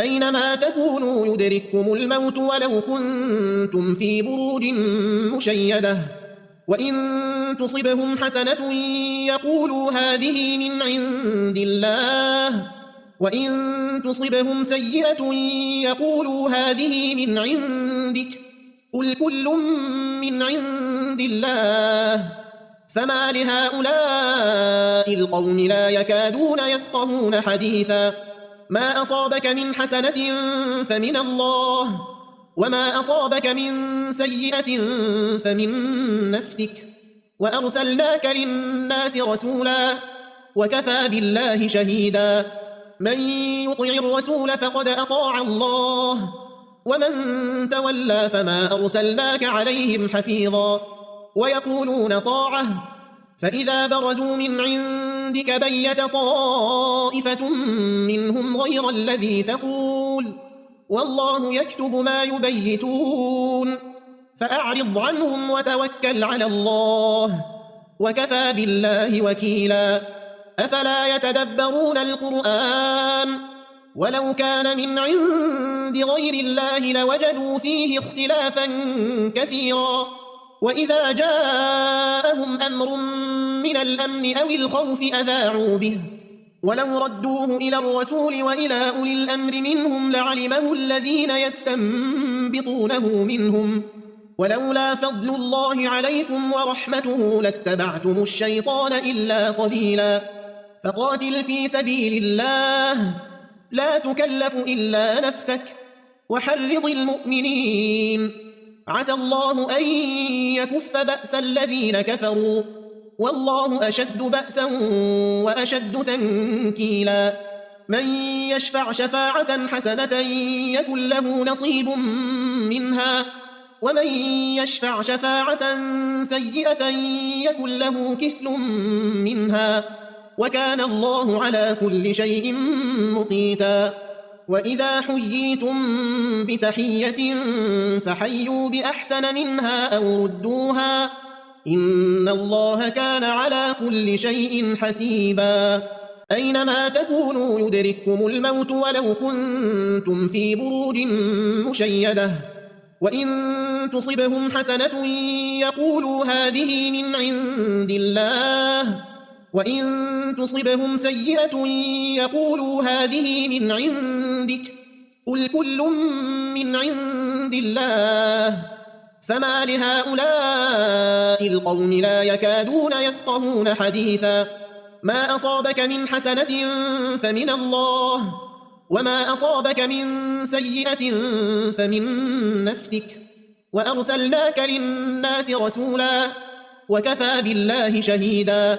أينما تكونوا يدرككم الموت ولو كنتم في بروج مشيدة وإن تصبهم حسنة يقولوا هذه من عند الله وإن تصبهم سيئة يقولوا هذه من عندك قل كل من عند الله فما لهؤلاء القوم لا يكادون يفقهون حديثا ما أصابك من حسنة فمن الله وما أصابك من سيئة فمن نفسك وأرسلناك للناس رسولا وكفى بالله شهيدا من يطع الرسول فقد أطاع الله ومن تولى فما أرسلناك عليهم حفيظا ويقولون طاعة فإذا برزوا من عندك بيت طائفة منهم غير الذي تقول والله يكتب ما يبيتون فأعرض عنهم وتوكل على الله وكفى بالله وكيلا أفلا يتدبرون القرآن ولو كان من عند غير الله لوجدوا فيه اختلافا كثيرا وإذا جاءهم أمر من الأمن أو الخوف أذاعوا به ولو ردوه إلى الرسول وإلى أولي الأمر منهم لعلمه الذين يستنبطونه منهم ولولا فضل الله عليكم ورحمته لاتبعتم الشيطان إلا قليلا فقاتل في سبيل الله لا تكلف إلا نفسك وحرض المؤمنين عسى الله أن يكف بأس الذين كفروا والله أشد بأسا وأشد تنكيلا من يشفع شفاعة حسنة يكن له نصيب منها ومن يشفع شفاعة سيئة يكن له كفل منها وكان الله على كل شيء مقيتا وإذا حييتم بتحية فحيوا بأحسن منها أو ردوها إن الله كان على كل شيء حسيبا أينما تكونوا يدرككم الموت ولو كنتم في بروج مشيدة وإن تصبهم حسنة يقولوا هذه من عند الله وإن تصبهم سيئة يقولوا هذه من عندك قل كل من عند الله فما لهؤلاء القوم لا يكادون يفقهون حديثا ما أصابك من حسنة فمن الله وما أصابك من سيئة فمن نفسك وأرسلناك للناس رسولا وكفى بالله شهيدا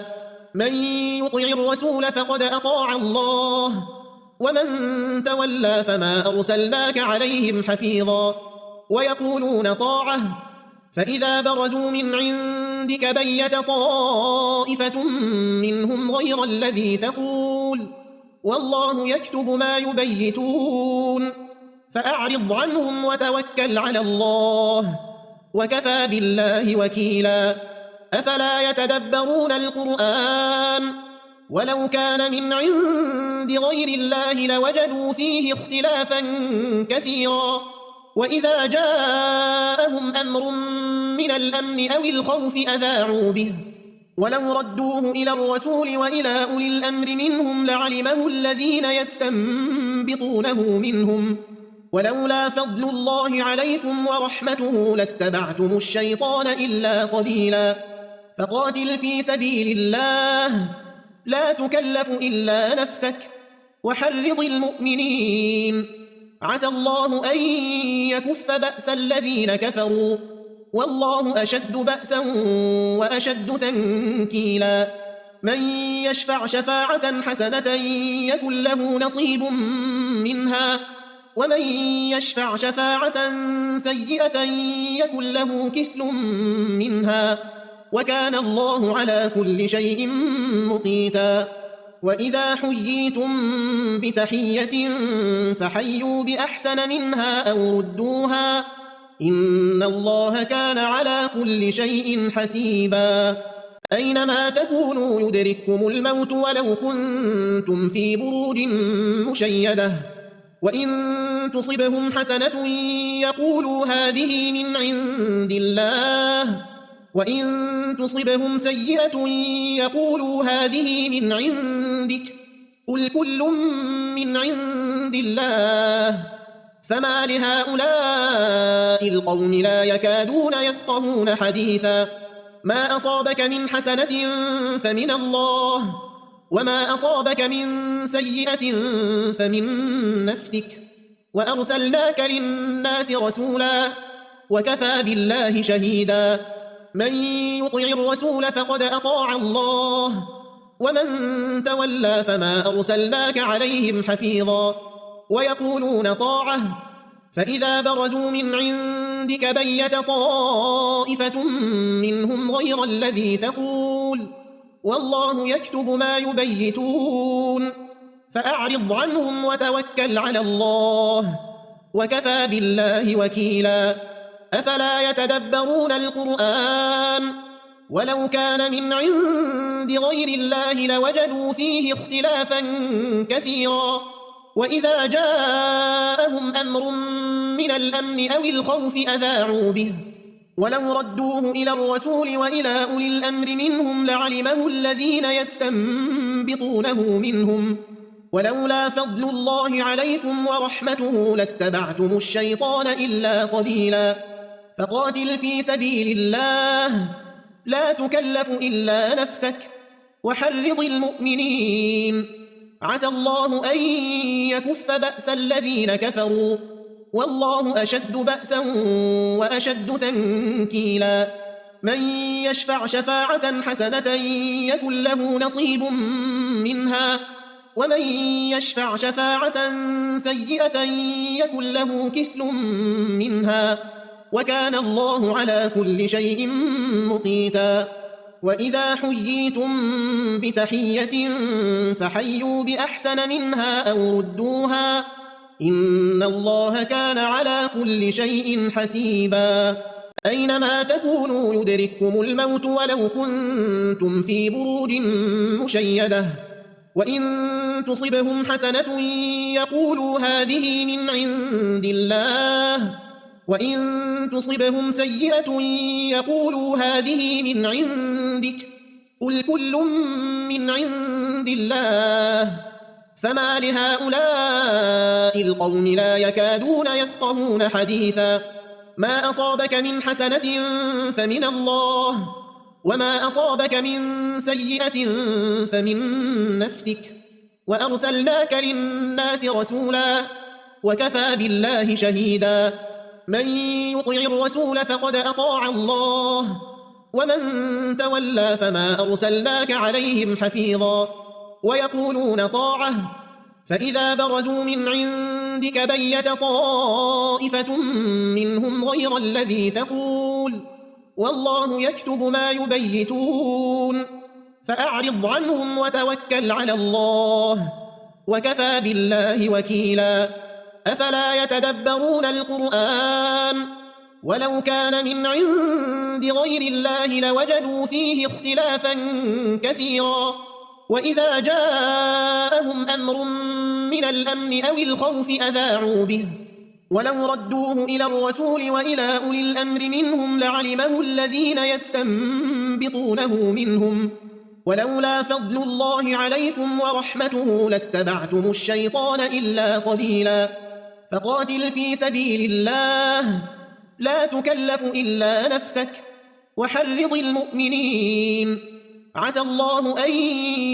من يطع الرسول فقد أطاع الله ومن تولى فما أرسلناك عليهم حفيظا ويقولون طاعة فإذا برزوا من عندك بيت طائفة منهم غير الذي تقول والله يكتب ما يبيتون فأعرض عنهم وتوكل على الله وكفى بالله وكيلا أفلا يتدبرون القرآن ولو كان من عند غير الله لوجدوا فيه اختلافا كثيرا وإذا جاءهم أمر من الأمن أو الخوف أذاعوا به ولو ردوه إلى الرسول وإلى أولي الأمر منهم لعلمه الذين يستنبطونه منهم ولولا فضل الله عليكم ورحمته لاتبعتم الشيطان إلا قليلا فقاتل في سبيل الله لا تكلف إلا نفسك وحرض المؤمنين عسى الله أن يكف بأس الذين كفروا والله أشد بأسا وأشد تنكيلا من يشفع شفاعة حسنة يكن له نصيب منها ومن يشفع شفاعة سيئة يكن له كفل منها وكان الله على كل شيء مقيتا وإذا حييتم بتحية فحيوا بأحسن منها أو ردوها إن الله كان على كل شيء حسيبا أينما تكونوا يدرككم الموت ولو كنتم في بروج مشيدة وإن تصبهم حسنة يقولوا هذه من عند الله وإن تصبهم سيئة يقولوا هذه من عندك قل كل من عند الله فما لهؤلاء القوم لا يكادون يفقهون حديثا ما أصابك من حسنة فمن الله وما أصابك من سيئة فمن نفسك وأرسلناك للناس رسولا وكفى بالله شهيدا من يطع الرسول فقد أطاع الله ومن تولى فما أرسلناك عليهم حفيظا ويقولون طاعة فإذا برزوا من عندك بيت طائفة منهم غير الذي تقول والله يكتب ما يبيتون فأعرض عنهم وتوكل على الله وكفى بالله وكيلا أفلا يتدبرون القرآن ولو كان من عند غير الله لوجدوا فيه اختلافا كثيرا وإذا جاءهم أمر من الأمن أو الخوف أذاعوا به ولو ردوه إلى الرسول وإلى أولي الأمر منهم لعلمه الذين يستنبطونه منهم ولولا فضل الله عليكم ورحمته لاتبعتم الشيطان إلا قليلا فقاتل في سبيل الله لا تكلف إلا نفسك وحرض المؤمنين عسى الله أن يكف بأس الذين كفروا والله أشد بأسا وأشد تنكيلا من يشفع شفاعة حسنة يكن له نصيب منها ومن يشفع شفاعة سيئة يكن له كفل منها وكان الله على كل شيء مقيتا وإذا حييتم بتحية فحيوا بأحسن منها أو ردوها إن الله كان على كل شيء حسيبا أينما تكونوا يدرككم الموت ولو كنتم في بروج مشيدة وإن تصبهم حسنة يقولوا هذه من عند الله وإن تصبهم سيئة يقولوا هذه من عندك قل كل من عند الله فما لهؤلاء القوم لا يكادون يفقهون حديثا ما أصابك من حسنة فمن الله وما أصابك من سيئة فمن نفسك وأرسلناك للناس رسولا وكفى بالله شهيدا من يطع الرسول فقد أطاع الله ومن تولى فما أرسلناك عليهم حفيظا ويقولون طاعة فإذا برزوا من عندك بيت طائفة منهم غير الذي تقول والله يكتب ما يبيتون فأعرض عنهم وتوكل على الله وكفى بالله وكيلا أفلا يتدبرون القرآن ولو كان من عند غير الله لوجدوا فيه اختلافا كثيرا وإذا جاءهم أمر من الأمن أو الخوف أذاعوا به ولو ردوه إلى الرسول وإلى أولي الأمر منهم لعلمه الذين يستنبطونه منهم ولولا فضل الله عليكم ورحمته لاتبعتم الشيطان إلا قليلا فقاتل في سبيل الله لا تكلف إلا نفسك وحرض المؤمنين عسى الله أن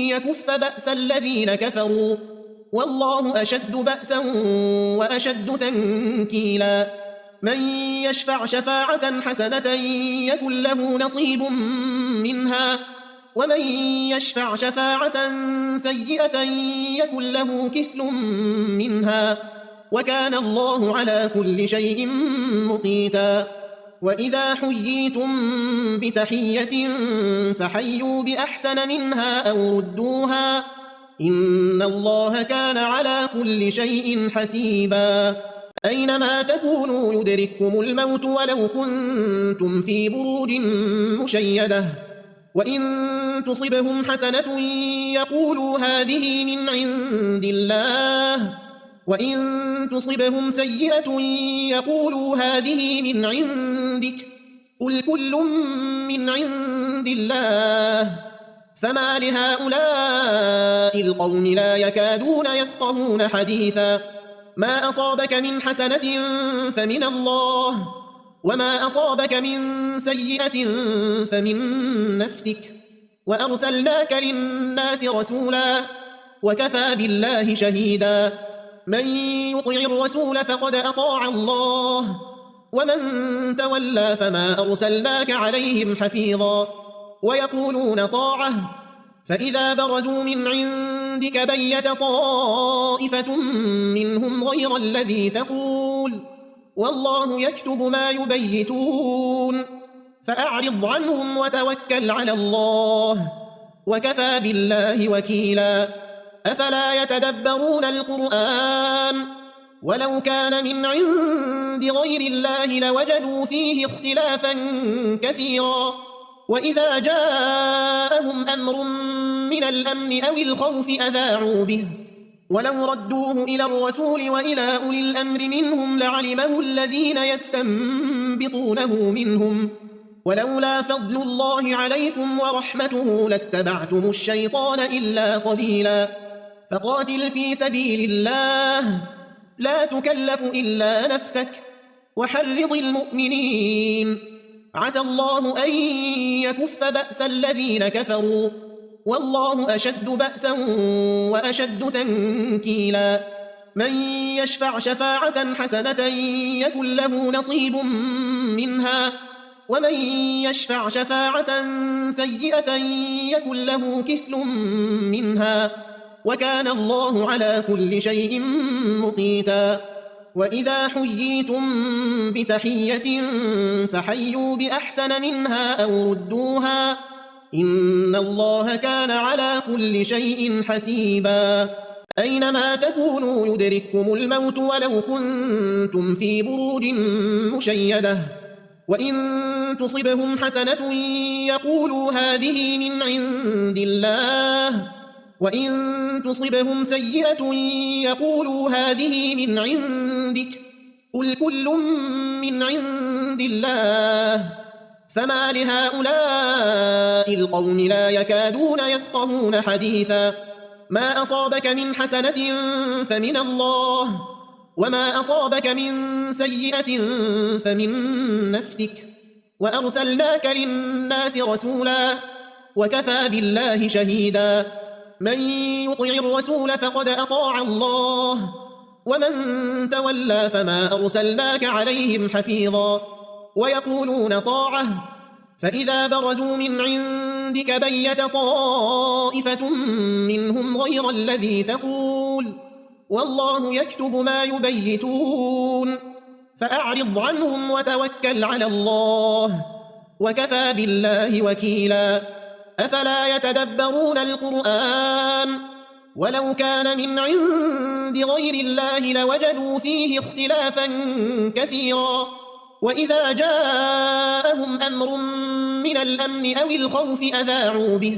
يكف بأس الذين كفروا والله أشد بأسا وأشد تنكيلا من يشفع شفاعة حسنة يكن له نصيب منها ومن يشفع شفاعة سيئة يكن له كفل منها وكان الله على كل شيء مقيتا وإذا حييتم بتحية فحيوا بأحسن منها أو ردوها إن الله كان على كل شيء حسيبا أينما تكونوا يدرككم الموت ولو كنتم في بروج مشيدة وإن تصبهم حسنة يقولوا هذه من عند الله وإن تصبهم سيئة يقولوا هذه من عندك قل كل من عند الله فما لهؤلاء القوم لا يكادون يفقهون حديثا ما أصابك من حسنة فمن الله وما أصابك من سيئة فمن نفسك وأرسلناك للناس رسولا وكفى بالله شهيدا من يطع الرسول فقد أطاع الله ومن تولى فما أرسلناك عليهم حفيظا ويقولون طاعة فإذا برزوا من عندك بيت طائفة منهم غير الذي تقول والله يكتب ما يبيتون فأعرض عنهم وتوكل على الله وكفى بالله وكيلا أفلا يتدبرون القرآن ولو كان من عند غير الله لوجدوا فيه اختلافا كثيرا وإذا جاءهم أمر من الأمن أو الخوف أذاعوا به ولو ردوه إلى الرسول وإلى أولي الأمر منهم لعلمه الذين يستنبطونه منهم ولولا فضل الله عليكم ورحمته لاتبعتم الشيطان إلا قليلا فقاتل في سبيل الله لا تكلف إلا نفسك وحرض المؤمنين عسى الله أن يكف بأس الذين كفروا والله أشد بأسا وأشد تنكيلا من يشفع شفاعة حسنة يكن له نصيب منها ومن يشفع شفاعة سيئة يكن له كفل منها وكان الله على كل شيء مقيتا وإذا حييتم بتحية فحيوا بأحسن منها أو ردوها إن الله كان على كل شيء حسيبا أينما تكونوا يدرككم الموت ولو كنتم في بروج مشيدة وإن تصبهم حسنة يقولوا هذه من عند الله وإن تصبهم سيئة يقولوا هذه من عندك قل كل من عند الله فما لهؤلاء القوم لا يكادون يفقهون حديثا ما أصابك من حسنة فمن الله وما أصابك من سيئة فمن نفسك وأرسلناك للناس رسولا وكفى بالله شهيدا من يطع الرسول فقد أطاع الله ومن تولى فما أرسلناك عليهم حفيظا ويقولون طاعة فإذا برزوا من عندك بيت طائفة منهم غير الذي تقول والله يكتب ما يبيتون فأعرض عنهم وتوكل على الله وكفى بالله وكيلا أفلا يتدبرون القرآن ولو كان من عند غير الله لوجدوا فيه اختلافا كثيرا وإذا جاءهم أمر من الأمن أو الخوف أذاعوا به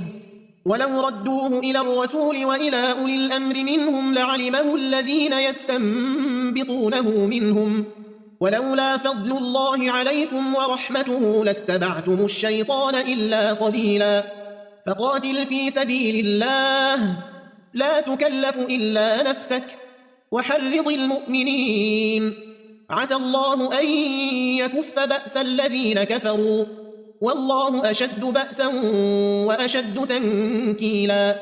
ولو ردوه إلى الرسول وإلى أولي الأمر منهم لعلمه الذين يستنبطونه منهم ولولا فضل الله عليكم ورحمته لاتبعتم الشيطان إلا قليلا فقاتل في سبيل الله لا تكلف إلا نفسك وحرض المؤمنين عسى الله أن يكف بأس الذين كفروا والله أشد بأسا وأشد تنكيلا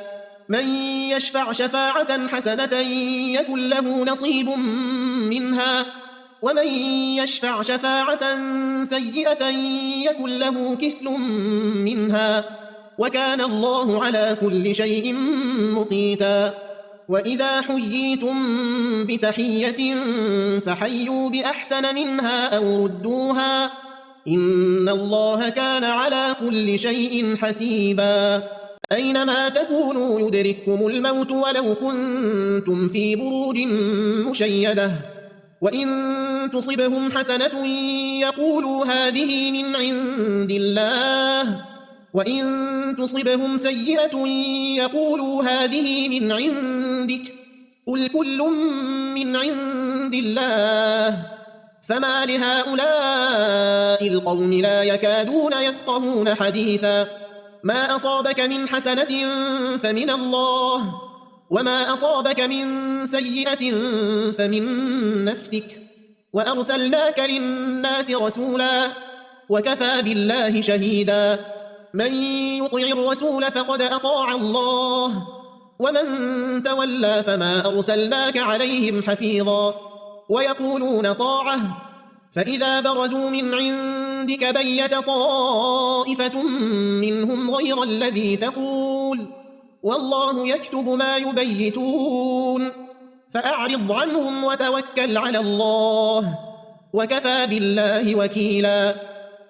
من يشفع شفاعة حسنة يكن له نصيب منها ومن يشفع شفاعة سيئة يكن له كفل منها وكان الله على كل شيء مقيتا وإذا حييتم بتحية فحيوا بأحسن منها أو ردوها إن الله كان على كل شيء حسيبا أينما تكونوا يدرككم الموت ولو كنتم في بروج مشيدة وإن تصبهم حسنة يقولوا هذه من عند الله وإن تصبهم سيئة يقولوا هذه من عندك قل كل من عند الله فما لهؤلاء القوم لا يكادون يفقهون حديثا ما أصابك من حسنة فمن الله وما أصابك من سيئة فمن نفسك وأرسلناك للناس رسولا وكفى بالله شهيدا من يطع الرسول فقد أطاع الله ومن تولى فما أرسلناك عليهم حفيظا ويقولون طاعة فإذا برزوا من عندك بيت طائفة منهم غير الذي تقول والله يكتب ما يبيتون فأعرض عنهم وتوكل على الله وكفى بالله وكيلا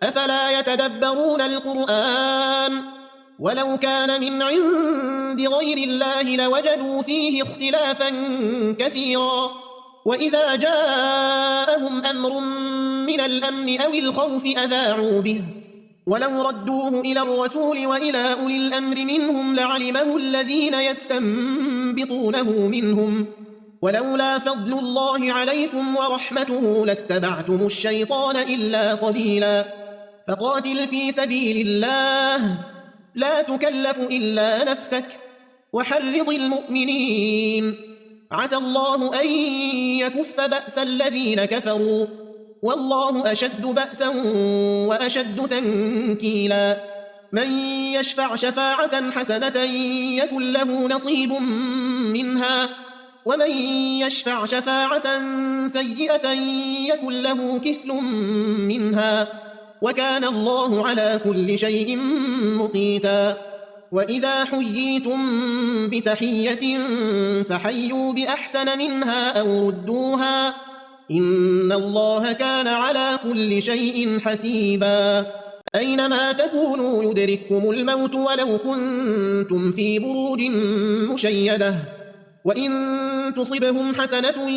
أفلا يتدبرون القرآن ولو كان من عند غير الله لوجدوا فيه اختلافا كثيرا وإذا جاءهم أمر من الأمن أو الخوف أذاعوا به ولو ردوه إلى الرسول وإلى أولي الأمر منهم لعلمه الذين يستنبطونه منهم ولولا فضل الله عليكم ورحمته لاتبعتم الشيطان إلا قليلا فقاتل في سبيل الله لا تكلف إلا نفسك وحرض المؤمنين عسى الله أن يكف بأس الذين كفروا والله أشد بأسا وأشد تنكيلا من يشفع شفاعة حسنة يكن له نصيب منها ومن يشفع شفاعة سيئة يكن له كفل منها وكان الله على كل شيء مقيتا وإذا حييتم بتحية فحيوا بأحسن منها أو ردوها إن الله كان على كل شيء حسيبا أينما تكونوا يدرككم الموت ولو كنتم في بروج مشيدة وإن تصبهم حسنة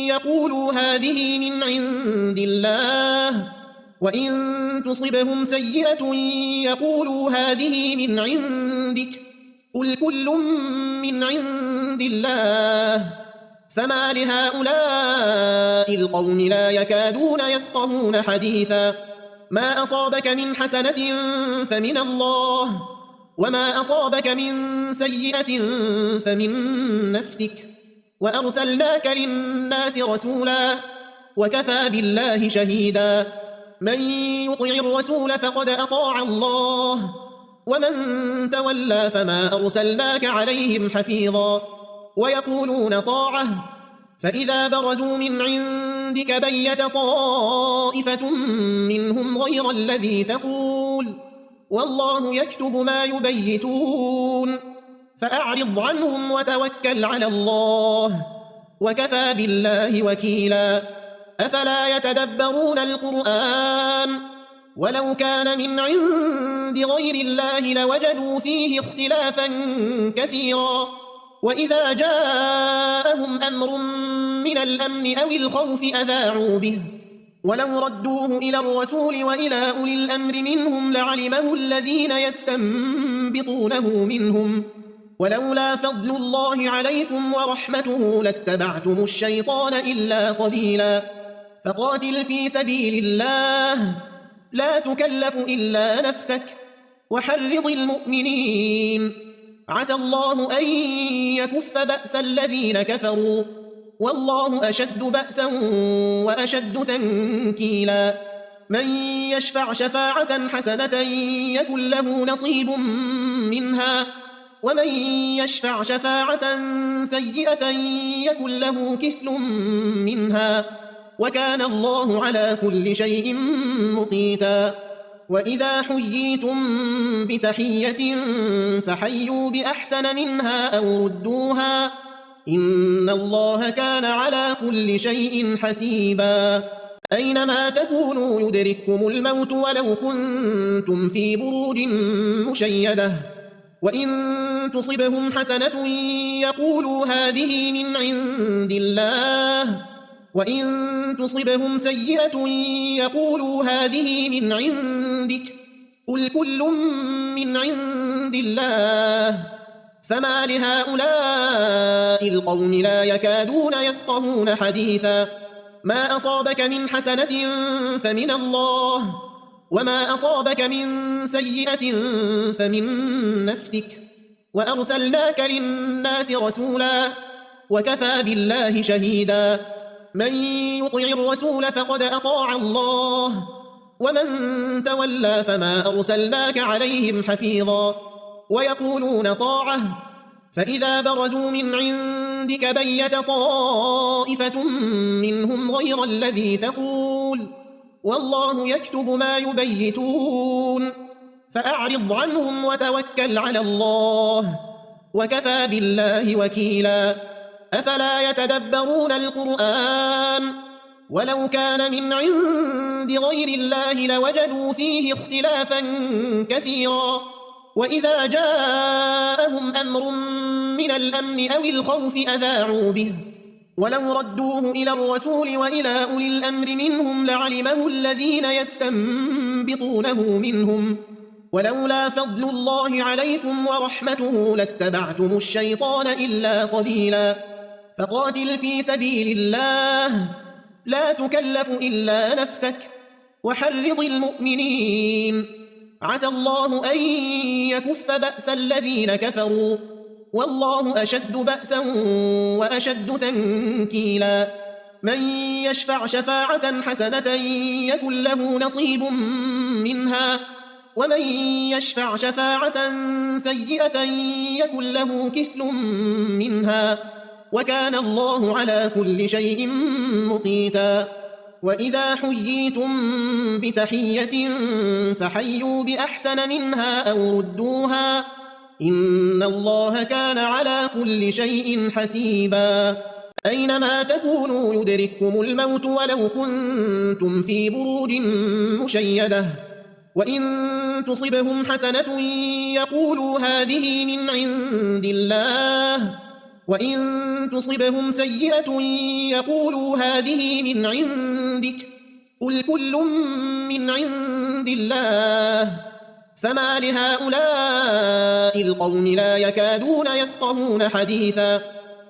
يقولوا هذه من عند الله وإن تصبهم سيئة يقولوا هذه من عندك قل كل من عند الله فما لهؤلاء القوم لا يكادون يفقهون حديثا ما أصابك من حسنة فمن الله وما أصابك من سيئة فمن نفسك وأرسلناك للناس رسولا وكفى بالله شهيدا من يطع الرسول فقد أطاع الله ومن تولى فما أرسلناك عليهم حفيظا ويقولون طاعة فإذا برزوا من عندك بيت طائفة منهم غير الذي تقول والله يكتب ما يبيتون فأعرض عنهم وتوكل على الله وكفى بالله وكيلا أفلا يتدبرون القرآن ولو كان من عند غير الله لوجدوا فيه اختلافا كثيرا وإذا جاءهم أمر من الأمن أو الخوف أذاعوا به ولو ردوه إلى الرسول وإلى أولي الأمر منهم لعلمه الذين يستنبطونه منهم ولولا فضل الله عليكم ورحمته لاتبعتم الشيطان إلا قليلا فقاتل في سبيل الله لا تكلف إلا نفسك وحرض المؤمنين عسى الله أن يكف بأس الذين كفروا والله أشد بأسا وأشد تنكيلا من يشفع شفاعة حسنة يكن له نصيب منها ومن يشفع شفاعة سيئة يكن له كفل منها وكان الله على كل شيء مقيتا وإذا حييتم بتحية فحيوا بأحسن منها أو ردوها إن الله كان على كل شيء حسيبا أينما تكونوا يدرككم الموت ولو كنتم في بروج مشيدة وإن تصبهم حسنة يقولوا هذه من عند الله وإن تصبهم سيئة يقولوا هذه من عندك قل كل من عند الله فما لهؤلاء القوم لا يكادون يفقهون حديثا ما أصابك من حسنة فمن الله وما أصابك من سيئة فمن نفسك وأرسلناك للناس رسولا وكفى بالله شهيدا من يطع الرسول فقد أطاع الله ومن تولى فما أرسلناك عليهم حفيظا ويقولون طاعة فإذا برزوا من عندك بيت طائفة منهم غير الذي تقول والله يكتب ما يبيتون فأعرض عنهم وتوكل على الله وكفى بالله وكيلا أفلا يتدبرون القرآن ولو كان من عند غير الله لوجدوا فيه اختلافا كثيرا وإذا جاءهم أمر من الأمن أو الخوف أذاعوا به ولو ردوه إلى الرسول وإلى أولي الأمر منهم لعلمه الذين يستنبطونه منهم ولولا فضل الله عليكم ورحمته لاتبعتم الشيطان إلا قليلا فقاتل في سبيل الله لا تكلف إلا نفسك وحرض المؤمنين عسى الله أن يكف بأس الذين كفروا والله أشد بأسا وأشد تنكيلا من يشفع شفاعة حسنة يكن له نصيب منها ومن يشفع شفاعة سيئة يكن له كفل منها وكان الله على كل شيء مقيتا وإذا حييتم بتحية فحيوا بأحسن منها أو ردوها إن الله كان على كل شيء حسيبا أينما تكونوا يدرككم الموت ولو كنتم في بروج مشيدة وإن تصبهم حسنة يقولوا هذه من عند الله وإن تصبهم سيئة يقولوا هذه من عندك قل كل من عند الله فما لهؤلاء القوم لا يكادون يفقهون حديثا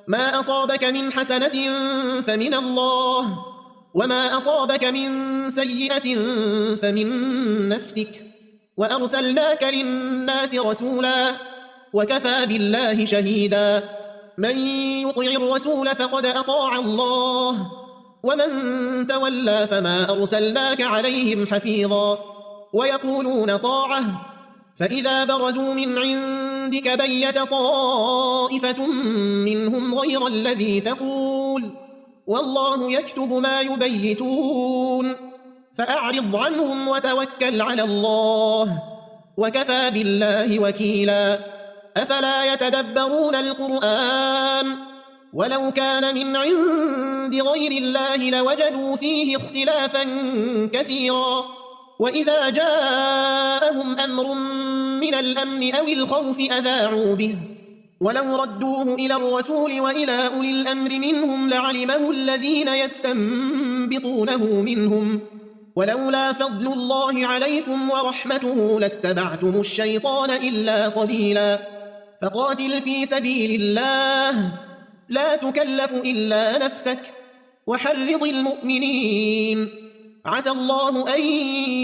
ما أصابك من حسنة فمن الله وما أصابك من سيئة فمن نفسك وأرسلناك للناس رسولا وكفى بالله شهيدا من يطع الرسول فقد أطاع الله ومن تولى فما أرسلناك عليهم حفيظا ويقولون طاعة فإذا برزوا من عندك بيت طائفة منهم غير الذي تقول والله يكتب ما يبيتون فأعرض عنهم وتوكل على الله وكفى بالله وكيلا أفلا يتدبرون القرآن ولو كان من عند غير الله لوجدوا فيه اختلافا كثيرا وإذا جاءهم أمر من الأمن أو الخوف أذاعوا به ولو ردوه إلى الرسول وإلى أولي الأمر منهم لعلمه الذين يستنبطونه منهم ولولا فضل الله عليكم ورحمته لاتبعتم الشيطان إلا قليلا فقاتل في سبيل الله لا تكلف إلا نفسك وحرض المؤمنين عسى الله أن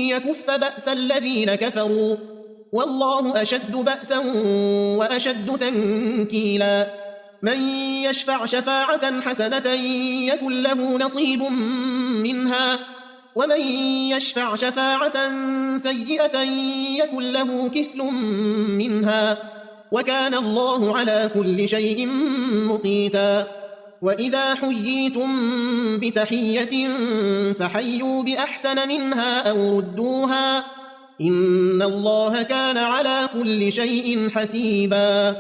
يكف بأس الذين كفروا والله أشد بأسا وأشد تنكيلا من يشفع شفاعة حسنة يكن له نصيب منها ومن يشفع شفاعة سيئة يكن له كفل منها وكان الله على كل شيء مقيتا وإذا حييتم بتحية فحيوا بأحسن منها أو ردوها إن الله كان على كل شيء حسيبا